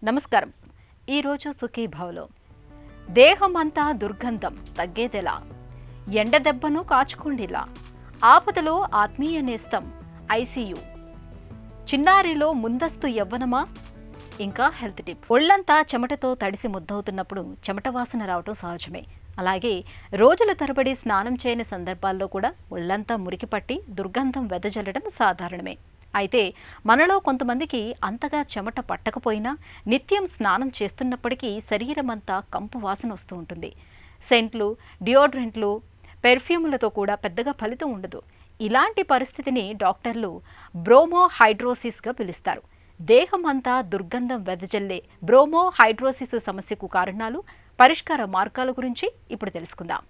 నమస్కారం. ఈరోజు సుఖీభావలో దేహమంతా దుర్గంధం తగ్గేదెలా, ఎండ దెబ్బను కాచుకుండిలా, ఆపదలో ఆత్మీయ నేస్తం ఐసీయూ, చిన్నారిలో ముందస్తు యవ్వనమా, ఇంకా హెల్త్ టిప్. ఒళ్లంతా చెమటతో తడిసి ముద్దవుతున్నప్పుడు చెమట వాసన రావటం సహజమే. అలాగే రోజుల తరబడి స్నానం చేయని సందర్భాల్లో కూడా ఒళ్లంతా మురికి పట్టి దుర్గంధం వెదజల్లడం సాధారణమే. అయితే మనలో కొంతమందికి అంతగా చెమట పట్టకపోయినా నిత్యం స్నానం చేస్తున్నప్పటికీ శరీరం అంతా కంపు వాసన వస్తూ ఉంటుంది. సెంట్లు, డియోడ్రెంట్లు, పెర్ఫ్యూములతో కూడా పెద్దగా ఫలితం ఉండదు. ఇలాంటి పరిస్థితిని డాక్టర్లు బ్రోమోహైడ్రోసిస్గా పిలుస్తారు. దేహం అంతా దుర్గంధం వెదజల్లే బ్రోమోహైడ్రోసిస్ సమస్యకు కారణాలు, పరిష్కార మార్గాల గురించి ఇప్పుడు తెలుసుకుందాం.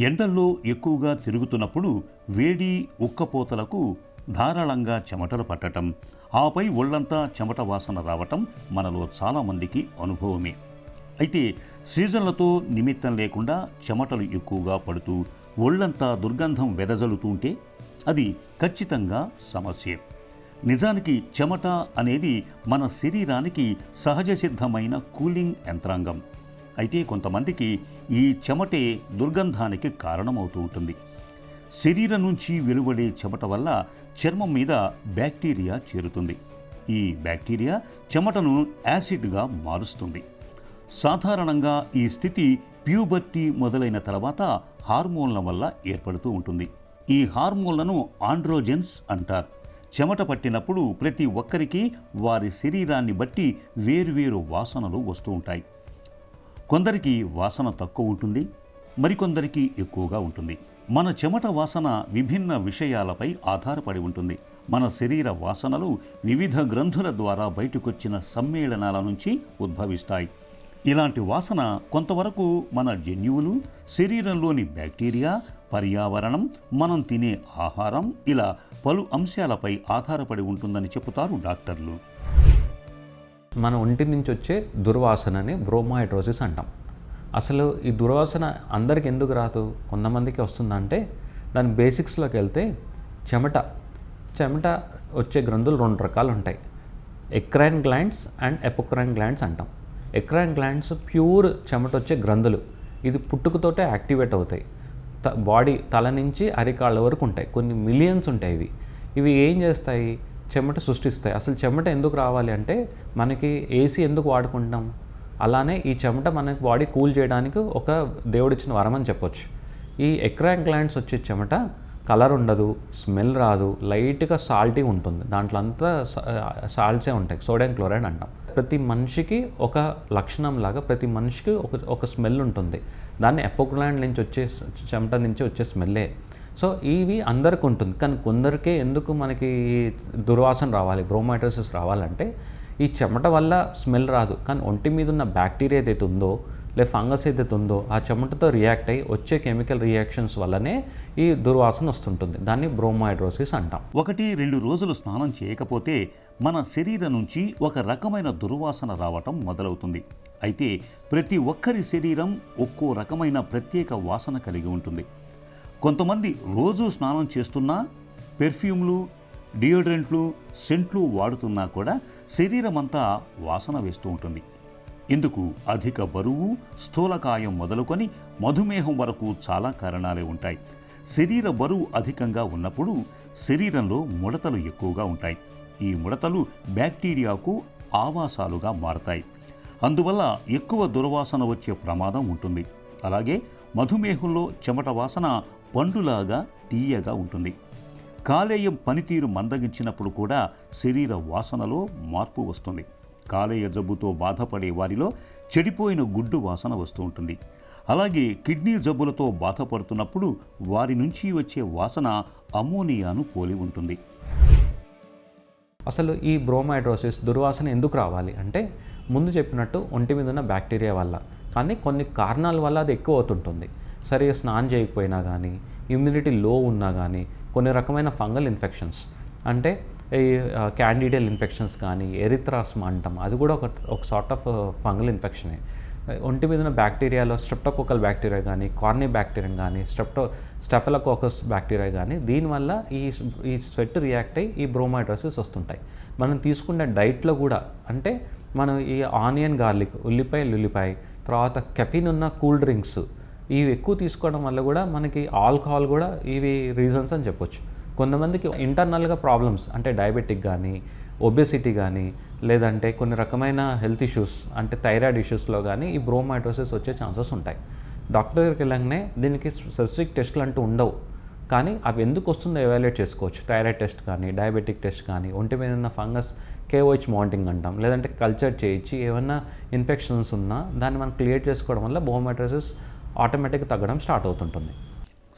ఎండల్లో ఎక్కువగా తిరుగుతున్నప్పుడు వేడి ఉక్కపోతలకు ధారాళంగా చెమటలు పట్టడం, ఆపై ఒళ్లంతా చెమట వాసన రావటం మనలో చాలామందికి అనుభవమే. అయితే సీజన్లతో నిమిత్తం లేకుండా చెమటలు ఎక్కువగా పడుతూ ఒళ్లంతా దుర్గంధం వెదజల్లుతుంటే అది ఖచ్చితంగా సమస్యే. నిజానికి చెమట అనేది మన శరీరానికి సహజ సిద్ధమైన కూలింగ్ యంత్రాంగం. అయితే కొంతమందికి ఈ చెమటే దుర్గంధానికి కారణమవుతూ ఉంటుంది. శరీరం నుంచి వెలువడే చెమట వల్ల చర్మం మీద బ్యాక్టీరియా చేరుతుంది. ఈ బ్యాక్టీరియా చెమటను యాసిడ్గా మారుస్తుంది. సాధారణంగా ఈ స్థితి ప్యూబర్టీ మొదలైన తర్వాత హార్మోన్ల వల్ల ఏర్పడుతూ ఉంటుంది. ఈ హార్మోన్లను ఆండ్రోజెన్స్ అంటారు. చెమట పట్టినప్పుడు ప్రతి ఒక్కరికి వారి శరీరాన్ని బట్టి వేరువేరు వాసనలు వస్తూ ఉంటాయి. కొందరికి వాసన తక్కువ ఉంటుంది, మరికొందరికి ఎక్కువగా ఉంటుంది. మన చెమట వాసన విభిన్న విషయాలపై ఆధారపడి ఉంటుంది. మన శరీర వాసనలు వివిధ గ్రంథుల ద్వారా బయటకొచ్చిన సమ్మేళనాల నుంచి ఉద్భవిస్తాయి. ఇలాంటి వాసన కొంతవరకు మన జన్యువులు, శరీరంలోని బ్యాక్టీరియా, పర్యావరణం, మనం తినే ఆహారం, ఇలా పలు అంశాలపై ఆధారపడి ఉంటుందని చెబుతారు డాక్టర్లు. మన ఒంటి నుంచి వచ్చే దుర్వాసనని బ్రోమోహైడ్రోసిస్ అంటాం. అసలు ఈ దుర్వాసన అందరికి ఎందుకు రాదు, కొంతమందికి వస్తుందంటే దాని బేసిక్స్లోకి వెళ్తే చెమట వచ్చే గ్రంథులు రెండు రకాలు ఉంటాయి. Eccrine glands and apocrine glands అంటాం. ఎక్రైన్ గ్లాండ్స్ ప్యూర్ చెమట వచ్చే గ్రంథులు. ఇది పుట్టుకతోటే యాక్టివేట్ అవుతాయి. బాడీ తల నుంచి అరికాళ్ళ వరకు ఉంటాయి. కొన్ని మిలియన్స్ ఉంటాయి. ఇవి ఏం చేస్తాయి, చెమట సృష్టిస్తాయి. అసలు చెమట ఎందుకు రావాలి అంటే మనకి ఏసీ ఎందుకు వాడుకుంటాం, అలానే ఈ చెమట మనకి బాడీ కూల్ చేయడానికి ఒక దేవుడిచ్చిన వరం అని చెప్పొచ్చు. ఈ ఎక్రైన్ గ్లాండ్స్ వచ్చే చెమట కలర్ ఉండదు, స్మెల్ రాదు, లైట్గా సాల్టీ ఉంటుంది. దాంట్లో అంతా సాల్ట్సే ఉంటాయి, సోడియం క్లోరైడ్ అంటాం. ప్రతి మనిషికి ఒక లక్షణం లాగా ప్రతి మనిషికి ఒక స్మెల్ ఉంటుంది. దాన్ని ఎపోగ్లాండ్ నుంచి వచ్చే చెమట నుంచి వచ్చే స్మెల్లే. సో ఇవి అందరికి ఉంటుంది, కానీ కొందరికే ఎందుకు మనకి దుర్వాసన రావాలి, బ్రోమోహైడ్రోసిస్ రావాలంటే ఈ చెమట వల్ల స్మెల్ రాదు, కానీ ఒంటి మీద ఉన్న బ్యాక్టీరియా ఏదైతే ఉందో లేదా ఫంగస్ ఏదైతే ఉందో ఆ చెమటతో రియాక్ట్ అయ్యి వచ్చే కెమికల్ రియాక్షన్స్ వల్లనే ఈ దుర్వాసన వస్తుంటుంది. దాన్ని బ్రోమోహైడ్రోసిస్ అంటాం. 1-2 రోజులు స్నానం చేయకపోతే మన శరీరం నుంచి ఒక రకమైన దుర్వాసన రావటం మొదలవుతుంది. అయితే ప్రతి ఒక్కరి శరీరం ఒక్కో రకమైన ప్రత్యేక వాసన కలిగి ఉంటుంది. కొంతమంది రోజు స్నానం చేస్తున్నా, పెర్ఫ్యూమ్లు, డియోడ్రెంట్లు, సెంట్లు వాడుతున్నా కూడా శరీరం అంతా వాసన వేస్తూ ఉంటుంది. ఇందుకు అధిక బరువు, స్థూలకాయం మొదలుకొని మధుమేహం వరకు చాలా కారణాలే ఉంటాయి. శరీర బరువు అధికంగా ఉన్నప్పుడు శరీరంలో ముడతలు ఎక్కువగా ఉంటాయి. ఈ ముడతలు బ్యాక్టీరియాకు ఆవాసాలుగా మారతాయి. అందువల్ల ఎక్కువ దుర్వాసన వచ్చే ప్రమాదం ఉంటుంది. అలాగే మధుమేహంలో చెమట వాసన పండులాగా తీయగా ఉంటుంది. కాలేయం పనితీరు మందగించినప్పుడు కూడా శరీర వాసనలో మార్పు వస్తుంది. కాలేయ జబ్బుతో బాధపడే వారిలో చెడిపోయిన గుడ్డు వాసన వస్తూ ఉంటుంది. అలాగే కిడ్నీ జబ్బులతో బాధపడుతున్నప్పుడు వారి నుంచి వచ్చే వాసన అమోనియాను పోలి ఉంటుంది. అసలు ఈ బ్రోమోహైడ్రోసిస్ దుర్వాసన ఎందుకు రావాలి అంటే ముందు చెప్పినట్టు ఒంటి మీద ఉన్న బ్యాక్టీరియా వల్ల, కానీ కొన్ని కారణాల వల్ల అది ఎక్కువ అవుతుంటుంది. సరిగా స్నానం చేయకపోయినా కానీ, ఇమ్యూనిటీ లో ఉన్నా కానీ, కొన్ని రకమైన ఫంగల్ ఇన్ఫెక్షన్స్ అంటే ఈ క్యాండిడియల్ ఇన్ఫెక్షన్స్ కానీ, ఎరిథ్రాస్మా అంటాం, అది కూడా ఒక సార్ట్ ఆఫ్ ఫంగల్ ఇన్ఫెక్షనే. ఒంటి మీద ఉన్న బ్యాక్టీరియాలో స్ట్రెప్టోకోకల్ బ్యాక్టీరియా కానీ, కార్నీ బ్యాక్టీరియా కానీ, స్టెఫిలోకోకస్ బ్యాక్టీరియా కానీ, దీనివల్ల ఈ స్వెట్ రియాక్ట్ అయ్యి ఈ బ్రోమాయిడ్రోసిస్ వస్తుంటాయి. మనం తీసుకునే డైట్లో కూడా, అంటే మనం ఈ ఆనియన్ గార్లిక్, ఉల్లిపాయ, తర్వాత కెఫిన్ ఉన్న కూల్ డ్రింక్స్ ఇవి ఎక్కువ తీసుకోవడం వల్ల కూడా మనకి ఆల్కహాల్ కూడా ఇవి రీజన్స్ అని చెప్పొచ్చు. కొంతమందికి ఇంటర్నల్గా ప్రాబ్లమ్స్, అంటే డయాబెటిక్ కానీ, ఒబెసిటీ కానీ, లేదంటే కొన్ని రకమైన హెల్త్ ఇష్యూస్, అంటే థైరాయిడ్ ఇష్యూస్లో కానీ ఈ బ్రోమాయిడ్రోసిస్ వచ్చే ఛాన్సెస్ ఉంటాయి. డాక్టర్ దగ్గరికి వెళ్ళగానే దీనికి స్పెసిఫిక్ టెస్టులు అంటూ ఉండవు, కానీ అవి ఎందుకు వస్తుందో ఎవాల్యుయేట్ చేసుకోవచ్చు. థైరాయిడ్ టెస్ట్ కానీ, డయాబెటిక్ టెస్ట్ కానీ, ఒంటి మీద ఉన్న ఫంగస్ KOH మౌంటింగ్ అంటాం, లేదంటే కల్చర్ చేయించి ఏమన్నా ఇన్ఫెక్షన్స్ ఉన్నా దాన్ని మనం క్లియర్ చేసుకోవడం వల్ల బ్రోమాయిడ్రోసిస్ ఆటోమేటిక్గా తగ్గడం స్టార్ట్ అవుతుంటుంది.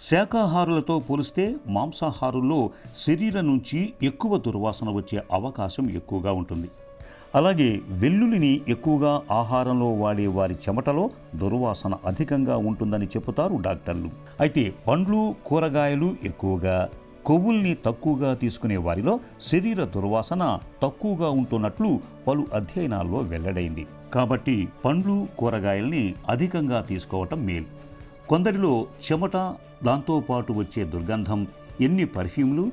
శాకాహారులతో పోలిస్తే మాంసాహారుల్లో శరీరం నుంచి ఎక్కువ దుర్వాసన వచ్చే అవకాశం ఎక్కువగా ఉంటుంది. అలాగే వెల్లుల్లిని ఎక్కువగా ఆహారంలో వాడే వారి చెమటలో దుర్వాసన అధికంగా ఉంటుందని చెబుతారు డాక్టర్లు. అయితే పండ్లు, కూరగాయలు ఎక్కువగా, కొవ్వుల్ని తక్కువగా తీసుకునే వారిలో శరీర దుర్వాసన తక్కువగా ఉంటున్నట్లు పలు అధ్యయనాల్లో వెల్లడైంది. కాబట్టి పండ్లు, కూరగాయల్ని అధికంగా తీసుకోవటం మేలు. కొందరిలో చెమట, దాంతోపాటు వచ్చే దుర్గంధం ఎన్ని పర్ఫ్యూమ్లు,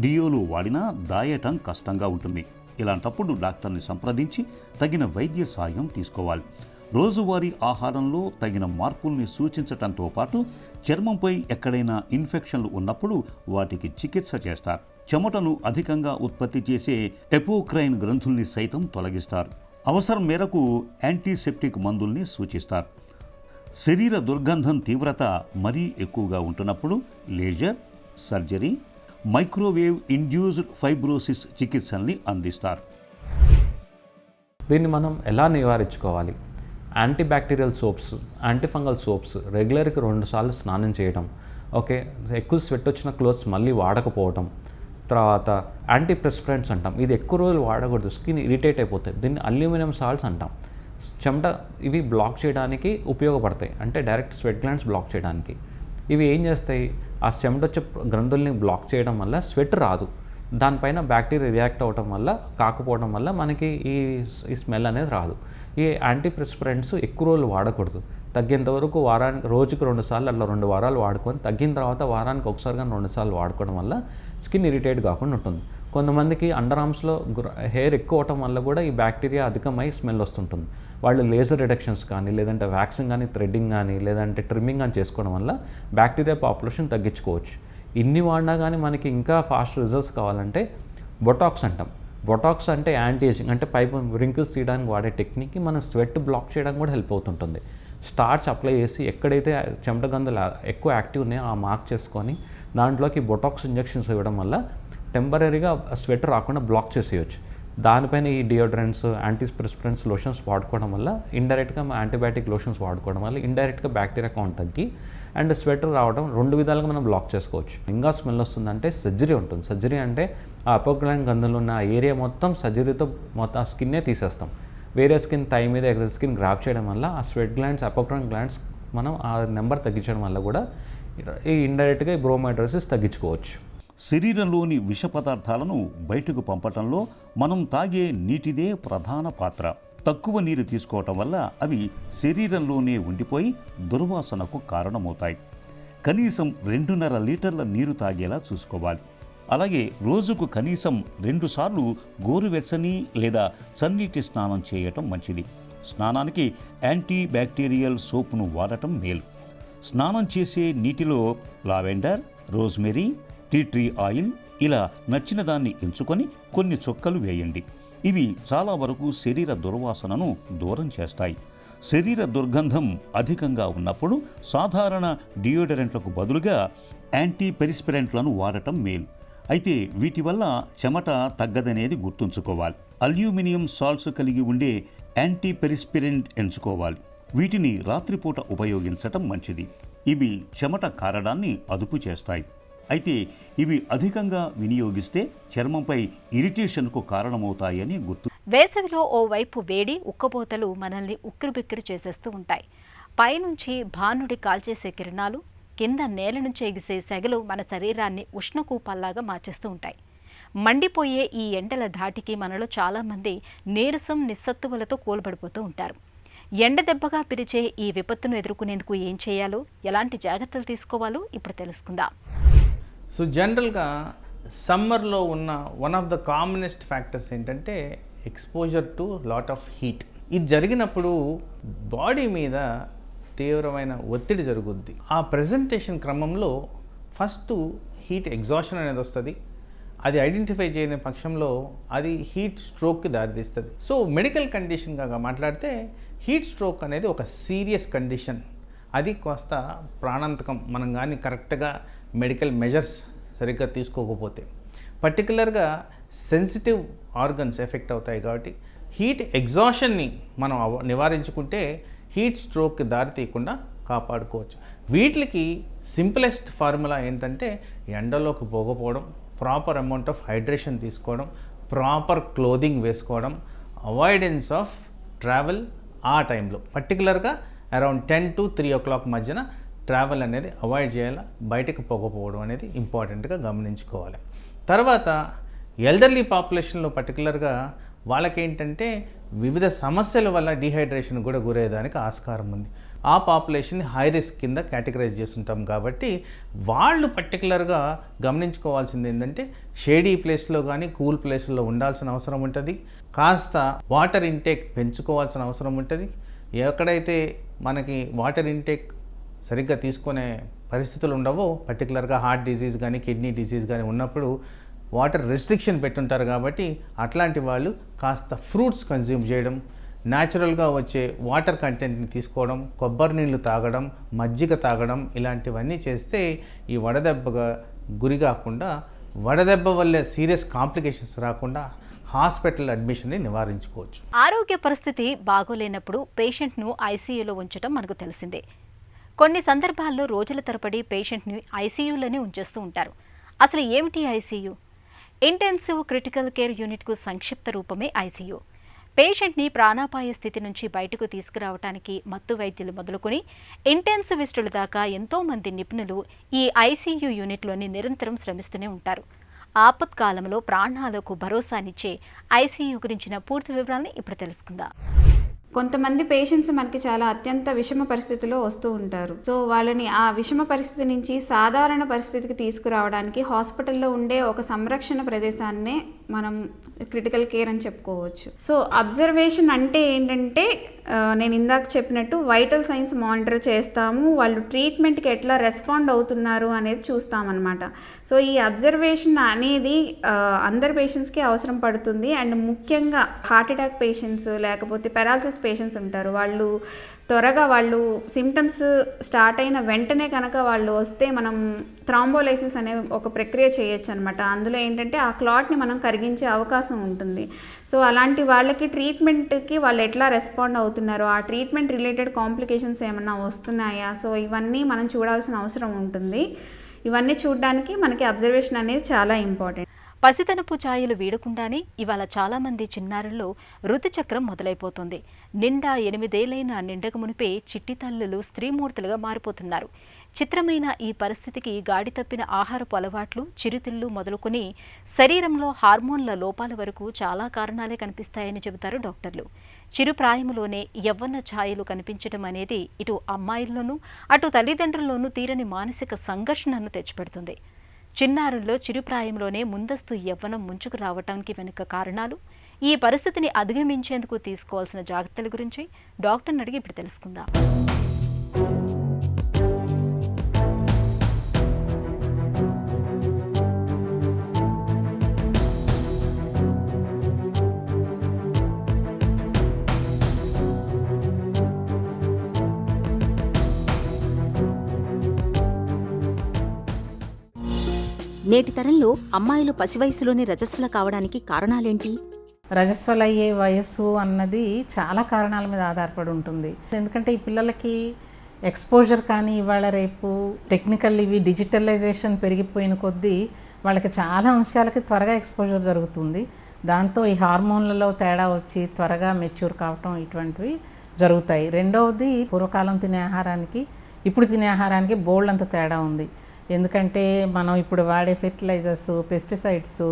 డియోలు వాడినా దాయటం కష్టంగా ఉంటుంది. ఇలాంటప్పుడు డాక్టర్ని సంప్రదించి తగిన వైద్య సాయం తీసుకోవాలి. రోజువారీ ఆహారంలో తగిన మార్పుల్ని సూచించటంతో పాటు చర్మంపై ఎక్కడైనా ఇన్ఫెక్షన్లు ఉన్నప్పుడు వాటికి చికిత్స చేస్తారు. చెమటను అధికంగా ఉత్పత్తి చేసే ఎపోక్రైన్ గ్రంథుల్ని సైతం తొలగిస్తారు. అవసరం మేరకు యాంటీసెప్టిక్ మందుల్ని సూచిస్తారు. శరీర దుర్గంధం తీవ్రత మరీ ఎక్కువగా ఉంటున్నప్పుడు laser, surgery, microwave induced fibrosis చికిత్సల్ని అందిస్తారు. దీన్ని మనం ఎలా నివారించుకోవాలి? యాంటీబ్యాక్టీరియల్ సోప్స్, యాంటీఫంగల్ సోప్స్ రెగ్యులర్గా 2 సార్లు స్నానం చేయడం, ఓకే, ఎక్కువ స్వెట్ వచ్చిన క్లోత్స్ మళ్ళీ వాడకపోవడం, తర్వాత యాంటీప్రెస్పిరెంట్స్ అంటాం, ఇది ఎక్కువ రోజులు వాడకూడదు, స్కిన్ ఇరిటేట్ అయిపోతుంది. దీన్ని అల్యూమినియం సాల్ట్స్ అంటాం. చెమట ఇవి బ్లాక్ చేయడానికి ఉపయోగపడతాయి, అంటే డైరెక్ట్ స్వెట్ గ్లాండ్స్ బ్లాక్ చేయడానికి. ఇవి ఏం చేస్తాయి, ఆ చెమట వచ్చే గ్రంథుల్ని బ్లాక్ చేయడం వల్ల స్వెట్ రాదు, దానిపైన బ్యాక్టీరియా రియాక్ట్ అవ్వడం వల్ల, కాకపోవడం వల్ల మనకి ఈ స్మెల్ అనేది రాదు. ఈ యాంటీప్రెస్పిరెంట్స్ ఎక్కువ రోజులు వాడకూడదు, తగ్గేంత వరకు రోజుకి 2 సార్లు అట్లా 2 వారాలు వాడుకొని, తగ్గిన తర్వాత వారానికి ఒకసారి కానీ 2 సార్లు వాడుకోవడం వల్ల స్కిన్ ఇరిటేట్ కాకుండా ఉంటుంది. కొంతమందికి అండర్ ఆర్మ్స్లో హెయిర్ ఎక్కువ అవటం వల్ల కూడా ఈ బ్యాక్టీరియా అధికమై స్మెల్ వస్తుంటుంది. వాళ్ళు లేజర్ రిడక్షన్స్ కానీ, లేదంటే వ్యాక్సింగ్ కానీ, థ్రెడ్డింగ్ కానీ, లేదంటే ట్రిమ్మింగ్ కానీ చేసుకోవడం వల్ల బ్యాక్టీరియా పాపులేషన్ తగ్గించుకోవచ్చు. ఇన్ని వాడినా కానీ మనకి ఇంకా ఫాస్ట్ రిజల్ట్స్ కావాలంటే బొటాక్స్ అంటాం. బొటాక్స్ అంటే యాంటీ ఏజింగ్, అంటే పైపు రింకిల్స్ తీయడానికి వాడే టెక్నిక్కి మన స్వెట్ బ్లాక్ చేయడానికి కూడా హెల్ప్ అవుతుంటుంది. స్టార్చ్ అప్లై చేసి ఎక్కడైతే చెమట గందులు ఎక్కువ యాక్టివ్ ఉన్నాయో ఆ మార్క్ చేసుకొని దాంట్లోకి బొటాక్స్ ఇంజెక్షన్స్ ఇవ్వడం వల్ల టెంపరీగా స్వెట్ రాకుండా బ్లాక్ చేసేయచ్చు. దానిపైన ఈ డియోడ్రెంట్స్, యాంటీప్రెస్పిరెంట్స్, లోషన్స్ వాడుకోవడం వల్ల, ఇండైరెక్ట్గా యాంటీబయాటిక్ లోషన్స్ వాడుకోవడం వల్ల ఇండైరెక్ట్గా బ్యాక్టీరియా కౌంట్ తగ్గి అండ్ స్వెట్ రావడం 2 విధాలుగా మనం బ్లాక్ చేసుకోవచ్చు. ఇంకా స్మెల్ వస్తుందంటే సర్జరీ ఉంటుంది. సర్జరీ అంటే ఆ అపోక్రైన్ గంధంలో ఉన్న ఏరియా మొత్తం సర్జరీతో మొత్తం ఆ స్కిన్నే తీసేస్తాం. వేరే స్కిన్ థై మీద ఎక్కడ స్కిన్ గ్రాప్ చేయడం వల్ల ఆ స్వెట్ గ్లాండ్స్, అపోక్రైన్ గ్లాండ్స్ మనం ఆ నెంబర్ తగ్గించడం వల్ల కూడా ఈ ఇండైరెక్ట్గా ఈ బ్రోమాయిడ్రోసిస్ తగ్గించుకోవచ్చు. శరీరంలోని విష పదార్థాలను బయటకు పంపటంలో మనం తాగే నీటిదే ప్రధాన పాత్ర. తక్కువ నీరు తీసుకోవటం వల్ల అవి శరీరంలోనే ఉండిపోయి దుర్వాసనకు కారణమవుతాయి. కనీసం 2.5 లీటర్ల నీరు తాగేలా చూసుకోవాలి. అలాగే రోజుకు కనీసం 2 సార్లు గోరువెచ్చని లేదా చన్నీటి స్నానం చేయటం మంచిది. స్నానానికి యాంటీ బ్యాక్టీరియల్ సోపును వాడటం మేలు. స్నానం చేసే నీటిలో lavender, rosemary, tea tree oil ఇలా నచ్చిన దాన్ని ఎంచుకొని కొన్ని చుక్కలు వేయండి. ఇవి చాలా వరకు శరీర దుర్వాసనను దూరం చేస్తాయి. శరీర దుర్గంధం అధికంగా ఉన్నప్పుడు సాధారణ డియోడరెంట్లకు బదులుగా యాంటీపెరిస్పిరెంట్లను వాడటం మేలు. అయితే వీటి వల్ల చెమట తగ్గదనేది గుర్తుంచుకోవాలి. అల్యూమినియం సాల్ట్స్ కలిగి ఉండే యాంటీపెరిస్పిరెంట్ ఎంచుకోవాలి. వీటిని రాత్రిపూట ఉపయోగించటం మంచిది. ఇవి చెమట కారడాన్ని అదుపు చేస్తాయి. అయితే ఇవి అధికంగా వినియోగిస్తే చర్మంపై ఇరిటేషన్కు కారణమవుతాయని గుర్తు. వేసవిలో ఓవైపు వేడి, ఉక్కపోతలు మనల్ని ఉక్కిరిబిక్కిరి చేసేస్తూ ఉంటాయి. పైనుంచి భానుడి కాల్చేసే కిరణాలు, కింద నేల నుంచి ఎగిసే సెగలు మన శరీరాన్ని ఉష్ణకూపాల్లాగా మార్చేస్తూ ఉంటాయి. మండిపోయే ఈ ఎండల ధాటికి మనలో చాలామంది నీరసం, నిస్సత్తువలతో కూలబడిపోతూ ఉంటారు. ఎండ దెబ్బగా పిలిచే ఈ విపత్తును ఎదుర్కొనేందుకు ఏం చేయాలో, ఎలాంటి జాగ్రత్తలు తీసుకోవాలో ఇప్పుడు తెలుసుకుందాం. సో జనరల్గా సమ్మర్లో ఉన్న one of the commonest factors ఏంటంటే exposure to lot of heat. ఇది జరిగినప్పుడు బాడీ మీద తీవ్రమైన ఒత్తిడి జరుగుద్ది. ఆ ప్రజెంటేషన్ క్రమంలో ఫస్ట్ హీట్ ఎగ్జాషన్ అనేది వస్తుంది. అది ఐడెంటిఫై చేయని పక్షంలో అది హీట్ స్ట్రోక్కి దారితీస్తుంది. సో మెడికల్ కండిషన్గా మాట్లాడితే హీట్ స్ట్రోక్ అనేది ఒక సీరియస్ కండిషన్. అది కాస్త ప్రాణాంతకం మనం కానీ కరెక్ట్గా మెడికల్ మెజర్స్ సరిగ్గా తీసుకోకపోతే. పర్టికులర్గా సెన్సిటివ్ ఆర్గన్స్ ఎఫెక్ట్ అవుతాయి కాబట్టి హీట్ ఎగ్జాషన్ని మనం నివారించుకుంటే హీట్ స్ట్రోక్కి దారి తీయకుండా కాపాడుకోవచ్చు. వీటికి సింపులెస్ట్ ఫార్ములా ఏంటంటే ఎండలోకి పోకపోవడం, ప్రాపర్ అమౌంట్ ఆఫ్ హైడ్రేషన్ తీసుకోవడం, ప్రాపర్ క్లోదింగ్ వేసుకోవడం, అవాయిడెన్స్ ఆఫ్ ట్రావెల్ ఆ టైంలో పర్టికులర్గా అరౌండ్ 10 to 3 o'clock మధ్యన ట్రావెల్ అనేది అవాయిడ్ చేయాలి. బయటకు పోకపోవడం అనేది ఇంపార్టెంట్గా గమనించుకోవాలి. తర్వాత ఎల్డర్లీ పాపులేషన్లో పర్టికులర్గా వాళ్ళకేంటంటే వివిధ సమస్యల వల్ల డీహైడ్రేషన్ కూడా గురయ్యేదానికి ఆస్కారం ఉంది. ఆ పాపులేషన్ని హై రిస్క్ కింద కేటగరైజ్ చేస్తుంటాం కాబట్టి వాళ్ళు పర్టికులర్గా గమనించుకోవాల్సింది ఏంటంటే షేడీ ప్లేస్లో కానీ కూల్ ప్లేస్లో ఉండాల్సిన అవసరం ఉంటుంది. కాస్త వాటర్ ఇంటేక్ పెంచుకోవాల్సిన అవసరం ఉంటుంది. ఎక్కడైతే మనకి వాటర్ ఇంటేక్ సరిగ్గా తీసుకునే పరిస్థితులు ఉండవో, పర్టికులర్గా హార్ట్ డిసీజ్ కానీ కిడ్నీ డిసీజ్ కానీ ఉన్నప్పుడు వాటర్ రెస్ట్రిక్షన్ పెట్టుంటారు కాబట్టి అట్లాంటి వాళ్ళు కాస్త ఫ్రూట్స్ కన్జ్యూమ్ చేయడం, న్యాచురల్గా వచ్చే వాటర్ కంటెంట్ని తీసుకోవడం, కొబ్బరి నీళ్ళు తాగడం, మజ్జిగ తాగడం, ఇలాంటివన్నీ చేస్తే ఈ వడదెబ్బగా గురి కాకుండా, వడదెబ్బ వల్లే సీరియస్ కాంప్లికేషన్స్ రాకుండా హాస్పిటల్ అడ్మిషన్ని నివారించుకోవచ్చు. ఆరోగ్య పరిస్థితి బాగోలేనప్పుడు పేషెంట్ను ఐసీయూలో ఉంచడం మనకు తెలిసిందే. కొన్ని సందర్భాల్లో రోజుల తరబడి పేషెంట్ని ఐసీయూలోనే ఉంచేస్తూ ఉంటారు. అసలు ఏమిటి ఐసీయూ? ఇంటెన్సివ్ క్రిటికల్ కేర్ యూనిట్కు సంక్షిప్త రూపమే ఐసీయూ. పేషెంట్ని ప్రాణాపాయ స్థితి నుంచి బయటకు తీసుకురావడానికి మత్తు వైద్యులు మొదలుకొని ఇంటెన్సివిస్టుల దాకా ఎంతోమంది నిపుణులు ఈ ఐసీయూ యూనిట్లోని నిరంతరం శ్రమిస్తూనే ఉంటారు. ఆపత్కాలంలో ప్రాణాలకు భరోసానిచ్చే ఐసీయూ గురించిన పూర్తి వివరాలను ఇప్పుడు తెలుసుకుందాం. కొంతమంది పేషెంట్స్ మనకి చాలా అత్యంత విషమ పరిస్థితిలో వస్తూ ఉంటారు. సో వాళ్ళని ఆ విషమ పరిస్థితి నుంచి సాధారణ పరిస్థితికి తీసుకురావడానికి హాస్పిటల్లో ఉండే ఒక సంరక్షణ ప్రదేశాన్నే మనం క్రిటికల్ కేర్ అని చెప్పుకోవచ్చు. సో అబ్జర్వేషన్ అంటే ఏంటంటే నేను ఇందాక చెప్పినట్టు వైటల్ సైన్స్ మానిటర్ చేస్తాము, వాళ్ళు ట్రీట్మెంట్కి ఎట్లా రెస్పాండ్ అవుతున్నారు అనేది చూస్తామన్నమాట. సో ఈ అబ్జర్వేషన్ అనేది అందరి పేషెంట్స్కి అవసరం పడుతుంది. అండ్ ముఖ్యంగా హార్ట్ అటాక్ పేషెంట్స్ లేకపోతే పెరాలసిస్ పేషెంట్స్ ఉంటారు. వాళ్ళు త్వరగా వాళ్ళు సిమ్టమ్స్ స్టార్ట్ అయిన వెంటనే కనుక వాళ్ళు వస్తే మనం థ్రాంబోలైసిస్ అనే ఒక ప్రక్రియ చేయొచ్చు అనమాట. అందులో ఏంటంటే ఆ క్లాట్ని మనం కరిగించే అవకాశం ఉంటుంది. సో అలాంటి వాళ్ళకి ట్రీట్మెంట్కి వాళ్ళు ఎట్లా రెస్పాండ్ అవుతున్నారో, ఆ ట్రీట్మెంట్ రిలేటెడ్ కాంప్లికేషన్స్ ఏమన్నా వస్తున్నాయా, సో ఇవన్నీ మనం చూడాల్సిన అవసరం ఉంటుంది. ఇవన్నీ చూడడానికి మనకి అబ్జర్వేషన్ అనేది చాలా ఇంపార్టెంట్. పసితనపు ఛాయలు వీడకుండానే ఇవాళ చాలామంది చిన్నారుల్లో ఋతుచక్రం మొదలైపోతుంది. నిండా 8 ఏళ్లైన నిండక మునిపే చిట్టి తల్లులు స్త్రీమూర్తులుగా మారిపోతున్నారు. చిత్రమైన ఈ పరిస్థితికి గాడి తప్పిన ఆహారపు అలవాట్లు, చిరుతిళ్ళు మొదలుకొని శరీరంలో హార్మోన్ల లోపాల వరకు చాలా కారణాలే కనిపిస్తాయని చెబుతారు డాక్టర్లు. చిరుప్రాయంలోనే యవ్వన ఛాయలు కనిపించడం అనేది ఇటు అమ్మాయిల్లోనూ అటు తల్లిదండ్రుల్లోనూ తీరని మానసిక సంఘర్షణను తెచ్చిపెడుతుంది. చిన్నారుల్లో చిరుప్రాయంలోనే ముందస్తు యవ్వనం ముంచుకు రావటానికి వెనుక కారణాలు, ఈ పరిస్థితిని అధిగమించేందుకు తీసుకోవాల్సిన జాగ్రత్తల గురించి డాక్టర్ని అడిగి ఇప్పుడు తెలుసుకుందాం. నేటి తరంలో అమ్మాయిలు పసివయసులోనే రజస్వల కావడానికి కారణాలేంటి? రజస్వలయ్యే వయస్సు అన్నది చాలా కారణాల మీద ఆధారపడి ఉంటుంది. ఎందుకంటే ఈ పిల్లలకి ఎక్స్పోజర్ కానీ ఇవాళ రేపు టెక్నికల్ ఇవి డిజిటలైజేషన్ పెరిగిపోయిన కొద్దీ వాళ్ళకి చాలా అంశాలకి త్వరగా ఎక్స్పోజర్ జరుగుతుంది. దాంతో ఈ హార్మోన్లలో తేడా వచ్చి త్వరగా మెచ్యూర్ కావటం ఇటువంటివి జరుగుతాయి. రెండవది పూర్వకాలం తినే ఆహారానికి ఇప్పుడు తినే ఆహారానికి బోల్డ్ అంత తేడా ఉంది. ఎందుకంటే మనం ఇప్పుడు వాడే ఫెర్టిలైజర్స్, పెస్టిసైడ్స్,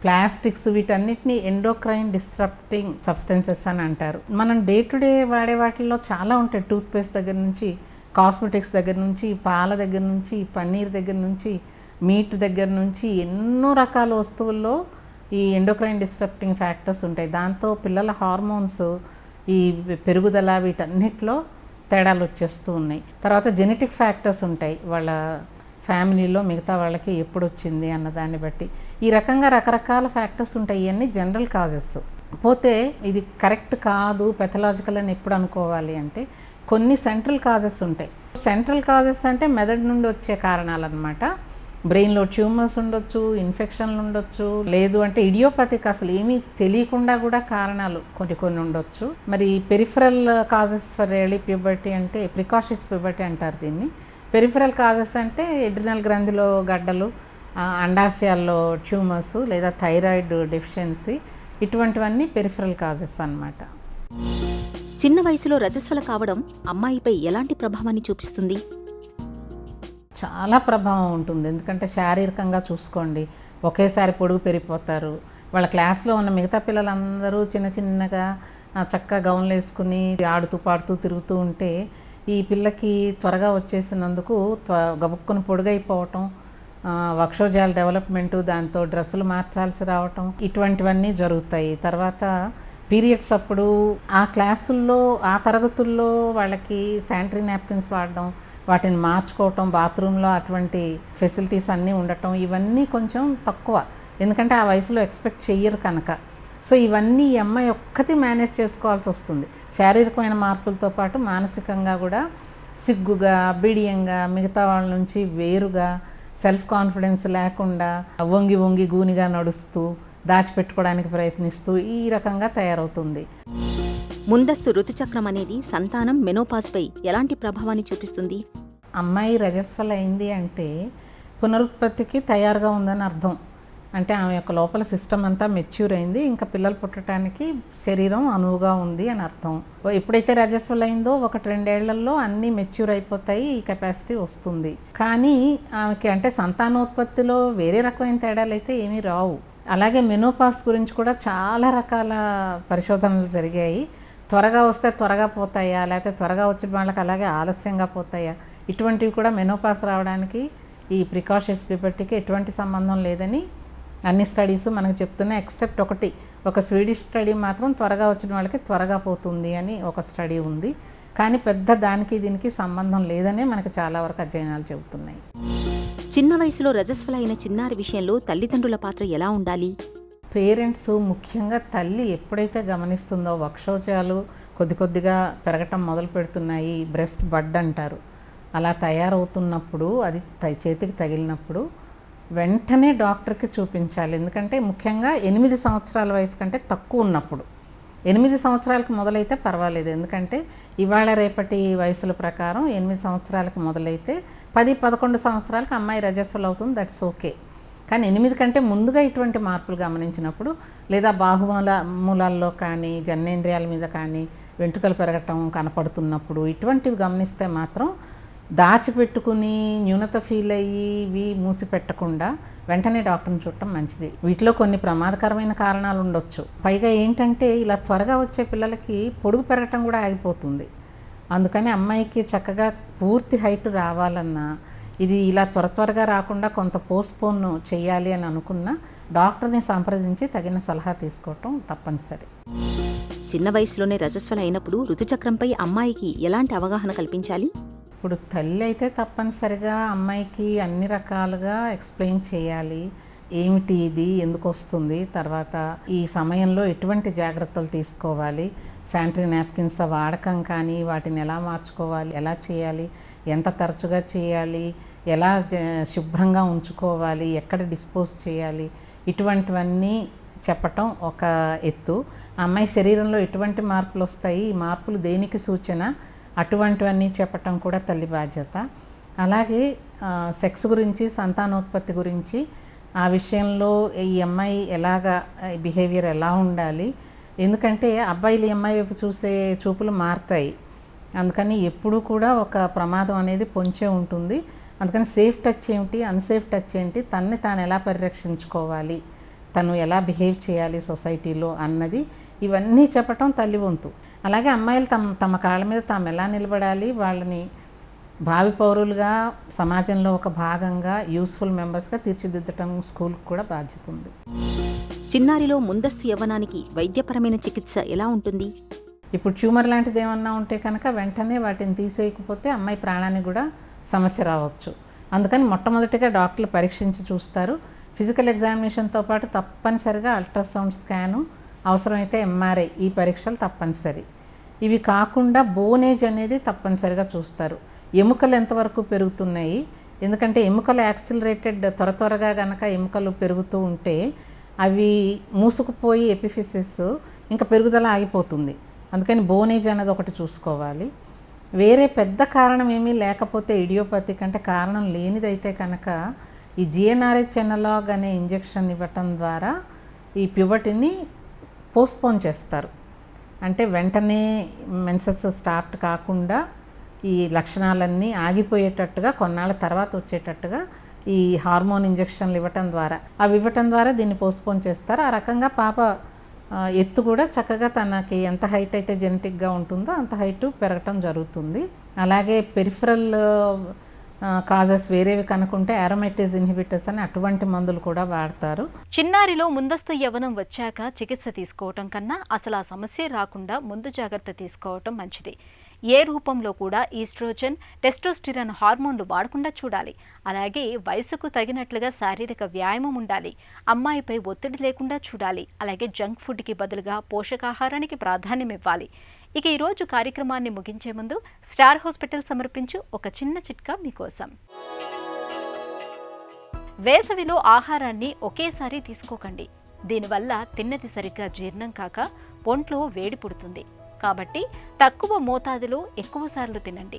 ప్లాస్టిక్స్, వీటన్నిటిని ఎండోక్రైన్ డిస్ట్రప్టింగ్ సబ్స్టెన్సెస్ అని అంటారు. మనం డే టు డే వాడే వాటిల్లో చాలా ఉంటాయి. టూత్పేస్ట్ దగ్గర నుంచి, కాస్మెటిక్స్ దగ్గర నుంచి, పాల దగ్గర నుంచి, పన్నీర్ దగ్గర నుంచి, మీట్ దగ్గర నుంచి ఎన్నో రకాల వస్తువుల్లో ఈ ఎండోక్రైన్ డిస్ట్రప్టింగ్ ఫ్యాక్టర్స్ ఉంటాయి. దాంతో పిల్లల హార్మోన్స్, ఈ పెరుగుదల, వీటన్నిటిలో తేడాలు వచ్చేస్తూ ఉన్నాయి. తర్వాత జెనెటిక్ ఫ్యాక్టర్స్ ఉంటాయి, వాళ్ళ ఫ్యామిలీలో మిగతా వాళ్ళకి ఎప్పుడు వచ్చింది అన్న దాన్ని బట్టి. ఈ రకంగా రకరకాల ఫ్యాక్టర్స్ ఉంటాయి. ఇవన్నీ జనరల్ కాజెస్. పోతే ఇది కరెక్ట్ కాదు, పెథలాజికల్ అని ఎప్పుడు అనుకోవాలి అంటే కొన్ని సెంట్రల్ కాజెస్ ఉంటాయి. సెంట్రల్ కాజెస్ అంటే మెదడు నుండి వచ్చే కారణాలు అన్నమాట. బ్రెయిన్లో ట్యూమర్స్ ఉండొచ్చు, ఇన్ఫెక్షన్లు ఉండొచ్చు, లేదు అంటే ఇడియోపతిక్ అసలు ఏమీ తెలియకుండా కూడా కారణాలు కొన్ని ఉండొచ్చు. మరి peripheral causes for early puberty అంటే ప్రికాషియస్ ప్యూబర్టీ అంటారు దీన్ని. పెరిఫరల్ కాజెస్ అంటే ఎడ్రినల్ గ్రంథిలో గడ్డలు, అండాశయాల్లో ట్యూమర్స్, లేదా థైరాయిడ్ డెఫిషియన్సీ, ఇటువంటివన్నీ పెరిఫరల్ కాజెస్ అన్నమాట. చిన్న వయసులో రజస్వల కావడం అమ్మాయిపై ఎలాంటి ప్రభావాన్ని చూపిస్తుంది? చాలా ప్రభావం ఉంటుంది. ఎందుకంటే శారీరకంగా చూసుకోండి, ఒకేసారి పొడుగు పెరిగిపోతారు. వాళ్ళ క్లాస్లో ఉన్న మిగతా పిల్లలందరూ చిన్నగా చక్కగా గౌన్లు వేసుకుని ఆడుతూ పాడుతూ తిరుగుతూ ఉంటే ఈ పిల్లకి త్వరగా వచ్చేసినందుకు గబుక్కుని పొడుగైపోవటం, వక్షోజాల డెవలప్మెంటు, దాంతో డ్రెస్సులు మార్చాల్సి రావటం, ఇటువంటివన్నీ జరుగుతాయి. తర్వాత పీరియడ్స్ అప్పుడు ఆ క్లాసుల్లో, ఆ తరగతుల్లో వాళ్ళకి శానిటరీ నాప్కిన్స్ వాడడం, వాటిని మార్చుకోవటం, బాత్రూంలో అటువంటి ఫెసిలిటీస్ అన్నీ ఉండటం, ఇవన్నీ కొంచెం తక్కువ. ఎందుకంటే ఆ వయసులో ఎక్స్పెక్ట్ చెయ్యరు కనుక. సో ఇవన్నీ ఈ అమ్మాయి ఒక్కటి మేనేజ్ చేసుకోవాల్సి వస్తుంది. శారీరకమైన మార్పులతో పాటు మానసికంగా కూడా సిగ్గుగా, బిడియంగా, మిగతా వాళ్ళ నుంచి వేరుగా, సెల్ఫ్ కాన్ఫిడెన్స్ లేకుండా, వంగి గూనిగా నడుస్తూ, దాచిపెట్టుకోవడానికి ప్రయత్నిస్తూ ఈ రకంగా తయారవుతుంది. ముందస్తు ఋతుచక్రం అనేది సంతానం, మెనోపాజ్పై ఎలాంటి ప్రభావాన్ని చూపిస్తుంది? అమ్మాయి రజస్వల అయింది అంటే పునరుత్పత్తికి తయారుగా ఉందని అర్థం. అంటే ఆమె యొక్క లోపల సిస్టమ్ అంతా మెచ్యూర్ అయింది, ఇంకా పిల్లలు పుట్టడానికి శరీరం అనువుగా ఉంది అని అర్థం. ఎప్పుడైతే రజస్వల అయిందో 1-2 ఏళ్లలో అన్నీ మెచ్యూర్ అయిపోతాయి, ఈ కెపాసిటీ వస్తుంది. కానీ ఆమెకి అంటే సంతానోత్పత్తిలో వేరే రకమైన తేడాలు అయితే ఏమీ రావు. అలాగే మెనోపాస్ గురించి కూడా చాలా రకాల పరిశోధనలు జరిగాయి. త్వరగా వస్తే త్వరగా పోతాయా, లేకపోతే త్వరగా వచ్చిన వాళ్ళకి అలాగే ఆలస్యంగా పోతాయా, ఇటువంటివి కూడా మెనోపాస్ రావడానికి ఈ ప్రికాషియస్ ప్యూబర్టీకి ఎటువంటి సంబంధం లేదని అన్ని స్టడీస్ మనకు చెప్తున్నాయి. ఎక్సెప్ట్ ఒక స్వీడిష్ స్టడీ మాత్రం త్వరగా వచ్చిన వాళ్ళకి త్వరగా పోతుంది అని ఒక స్టడీ ఉంది. కానీ పెద్ద దానికి దీనికి సంబంధం లేదనే మనకు చాలా వరకు అధ్యయనాలు చెబుతున్నాయి. చిన్న వయసులో రజస్వల అయిన చిన్నారి విషయంలో తల్లిదండ్రుల పాత్ర ఎలా ఉండాలి? పేరెంట్స్, ముఖ్యంగా తల్లి ఎప్పుడైతే గమనిస్తుందో వక్షోజాలు కొద్దిగా పెరగటం మొదలు పెడుతున్నాయి, బ్రెస్ట్ బడ్ అంటారు, అలా తయారవుతున్నప్పుడు, అది చేతికి తగిలినప్పుడు వెంటనే డాక్టర్కి చూపించాలి. ఎందుకంటే ముఖ్యంగా 8 సంవత్సరాల వయసు కంటే తక్కువ ఉన్నప్పుడు. 8 సంవత్సరాలకు మొదలైతే పర్వాలేదు, ఎందుకంటే ఇవాళ రేపటి వయసుల ప్రకారం 8 సంవత్సరాలకు మొదలైతే 10-11 సంవత్సరాలకు అమ్మాయి రజస్వల అవుతుంది, దట్స్ ఓకే. కానీ 8 కంటే ముందుగా ఇటువంటి మార్పులు గమనించినప్పుడు, లేదా మూలాల్లో కానీ, జననేంద్రియాల మీద కానీ వెంట్రుకలు పెరగటం కనపడుతున్నప్పుడు, ఇటువంటివి గమనిస్తే మాత్రం దాచిపెట్టుకుని న్యూనత ఫీల్ అయ్యి ఇవి మూసిపెట్టకుండా వెంటనే డాక్టర్ని చూడటం మంచిది. వీటిలో కొన్ని ప్రమాదకరమైన కారణాలు ఉండొచ్చు. పైగా ఏంటంటే ఇలా త్వరగా వచ్చే పిల్లలకి పొడుగు పెరగటం కూడా ఆగిపోతుంది. అందుకని అమ్మాయికి చక్కగా పూర్తి హైట్ రావాలన్నా, ఇది ఇలా త్వరగా రాకుండా కొంత పోస్ట్పోన్ చేయాలి అని అనుకున్న డాక్టర్ని సంప్రదించి తగిన సలహా తీసుకోవటం తప్పనిసరి. చిన్న వయసులోనే రజస్వల అయినప్పుడు ఋతుచక్రంపై అమ్మాయికి ఎలాంటి అవగాహన కల్పించాలి? ఇప్పుడు తల్లి అయితే తప్పనిసరిగా అమ్మాయికి అన్ని రకాలుగా ఎక్స్ప్లెయిన్ చేయాలి. ఏమిటి ఇది, ఎందుకు వస్తుంది, తర్వాత ఈ సమయంలో ఎటువంటి జాగ్రత్తలు తీసుకోవాలి, శానిటరీ నాప్కిన్స్ వాడకం కానీ వాటిని ఎలా మార్చుకోవాలి, ఎలా చేయాలి, ఎంత తరచుగా చేయాలి, ఎలా శుభ్రంగా ఉంచుకోవాలి, ఎక్కడ డిస్పోజ్ చేయాలి, ఇటువంటివన్నీ చెప్పటం ఒక ఎత్తు. అమ్మాయి శరీరంలో ఎటువంటి మార్పులు వస్తాయి, ఈ మార్పులు దేనికి సూచన, అటువంటివన్నీ చెప్పటం కూడా తల్లి బాధ్యత. అలాగే సెక్స్ గురించి, సంతానోత్పత్తి గురించి, ఆ విషయంలో ఈ అమ్మాయి ఎలాగా బిహేవియర్ ఎలా ఉండాలి, ఎందుకంటే అబ్బాయిలు ఈ అమ్మాయి వైపు చూసే చూపులు మారుతాయి. అందుకని ఎప్పుడూ కూడా ఒక ప్రమాదం అనేది పొంచే ఉంటుంది. అందుకని సేఫ్ టచ్ ఏమిటి, అన్సేఫ్ టచ్ ఏంటి, తన్ని తాను ఎలా పరిరక్షించుకోవాలి, తను ఎలా బిహేవ్ చేయాలి సొసైటీలో అన్నది ఇవన్నీ చెప్పటం తల్లి వంతు. అలాగే అమ్మాయిలు తమ కాళ్ళ మీద తాము ఎలా నిలబడాలి, వాళ్ళని భావి పౌరులుగా సమాజంలో ఒక భాగంగా యూస్ఫుల్ మెంబర్స్గా తీర్చిదిద్దటం స్కూల్కి కూడా బాధ్యత ఉంది. చిన్నారిలో ముందస్తు యవ్వనానికి వైద్యపరమైన చికిత్స ఎలా ఉంటుంది? ఇప్పుడు ట్యూమర్ లాంటిది ఏమన్నా ఉంటే కనుక వెంటనే వాటిని తీసేయకపోతే అమ్మాయి ప్రాణానికి కూడా సమస్య రావచ్చు. అందుకని మొట్టమొదటిగా డాక్టర్లు పరీక్షించి చూస్తారు. ఫిజికల్ ఎగ్జామినేషన్తో పాటు తప్పనిసరిగా అల్ట్రాసౌండ్ స్కాను, అవసరమైతే ఎంఆర్ఐ, ఈ పరీక్షలు తప్పనిసరి. ఇవి కాకుండా బోనేజ్ అనేది తప్పనిసరిగా చూస్తారు. ఎముకలు ఎంతవరకు పెరుగుతున్నాయి, ఎందుకంటే ఎముకలు యాక్సిలరేటెడ్ త్వరగా కనుక ఎముకలు పెరుగుతూ ఉంటే అవి మూసుకుపోయి ఎపిఫిసిస్ ఇంకా పెరుగుదల ఆగిపోతుంది. అందుకని బోనేజ్ అనేది ఒకటి చూసుకోవాలి. వేరే పెద్ద కారణం ఏమీ లేకపోతే ఇడియోపతిక్ అంటే కారణం లేనిదైతే కనుక ఈ జిఎన్ఆర్హెచ్ ఎనలాగ్ అనే ఇంజెక్షన్ ఇవ్వటం ద్వారా ఈ ప్యూబర్టీని పోస్ట్పోన్ చేస్తారు. అంటే వెంటనే మెన్సెస్ స్టార్ట్ కాకుండా ఈ లక్షణాలన్నీ ఆగిపోయేటట్టుగా కొన్నాళ్ళ తర్వాత వచ్చేటట్టుగా ఈ హార్మోన్ ఇంజెక్షన్లు ఇవ్వటం ద్వారా దీన్ని పోస్ట్పోన్ చేస్తారు. ఆ రకంగా పాప ఎత్తు కూడా చక్కగా తనకి ఎంత హైట్ అయితే జెనెటిక్గా ఉంటుందో అంత హైట్ పెరగటం జరుగుతుంది. అలాగే పెరిఫరల్ కాజెస్ వేరేవి కనుకుంటే అరోమేటేజ్ ఇన్హిబిటర్స్ అని అటువంటి మందులు కూడా వాడతారు. చిన్నారిలో ముందస్తు యవ్వనం వచ్చాక చికిత్స తీసుకోవటం కన్నా అసలు ఆ సమస్య రాకుండా ముందు జాగ్రత్త తీసుకోవటం మంచిది. ఏ రూపంలో కూడా ఈస్ట్రోజన్, టెస్టోస్టిరాన్ హార్మోన్లు వాడకుండా చూడాలి. అలాగే వయసుకు తగినట్లుగా శారీరక వ్యాయామం ఉండాలి. అమ్మాయిపై ఒత్తిడి లేకుండా చూడాలి. అలాగే జంక్ ఫుడ్కి బదులుగా పోషకాహారానికి ప్రాధాన్యం ఇవ్వాలి. ఇక ఈరోజు కార్యక్రమాన్ని ముగించే ముందు స్టార్ హాస్పిటల్ సమర్పించు ఒక చిన్న చిట్కా మీకోసం. వేసవిలో ఆహారాన్ని ఒకేసారి తీసుకోకండి. దీనివల్ల తిన్నది సరిగ్గా జీర్ణం కాక ఒంట్లో వేడి పుడుతుంది. కాబట్టి తక్కువ మోతాదులో ఎక్కువసార్లు తినండి.